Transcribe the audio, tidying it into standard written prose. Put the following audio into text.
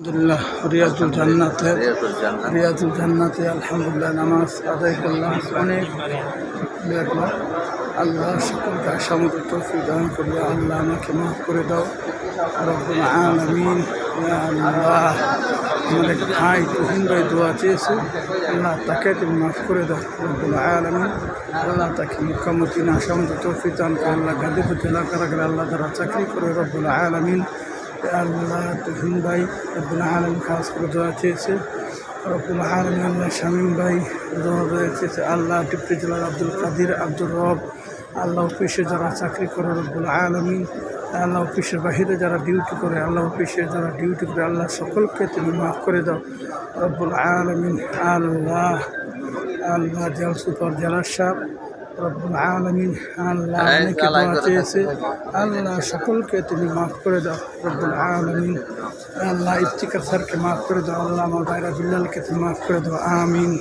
আলহামদুলিল্লাহ রিয়াজুল জান্নাতে আলহামদুলিল্লাহ নামাজ আদায় করলাম, অনেক দেখলাম। আল্লাহ সকলকে আশামতো তৌফিক দান করবে। আল্লাহ আমাকে মাফ করে দাও রব্বুল আলামিন। ইয়া আল্লাহ, আমার এক ভাই তুহিন ভাই দোয়া চেয়েছে, আল্লাহ তাকে তুমি মাফ করে দাও রব্বুল আলামিন। আল্লাহ তাকে মুকামতিন আশামতো তৌফিক দান করে। আল্লাহ গাজীপুর জেলা কারাগারে আল্লাহ তারা চাকরি করে রব্বুল আলামিন। আল্লাহ তুহিন ভাই রব্বুল আলামিন খাস করে দোয়া চেয়েছে রব্বুল আলামিন। আল্লাহ শামীম ভাই দোয়া চেয়েছে। আল্লাহ টিপ্পি জেলার আব্দুল কাদির, আব্দুর রব, আল্লাহ অফিসে যারা চাকরি করে রব্বুল আলামিন, আল্লাহ অফিসের বাহিরে যারা ডিউটি করে, আল্লাহ অফিসে যারা ডিউটি করে, আল্লাহ সকলকে তুমি মাফ করে দাও রব্বুল আলামিন। আল্লাহ আল্লাহ জেল সুপার জেলার সাহেব রব্বুল আলামিন, আল্লাহ অনেকে দোয়া চেয়েছে, আল্লাহ সকলকে তুমি মাফ করে দাও রব্বুল আলামিন। আল্লাহ ইফতিকার স্যারকে মাফ করে দাও, আল্লাহ আমার ভাইরা বিল্লালকে তুমি মাফ করে দাও, আমিন।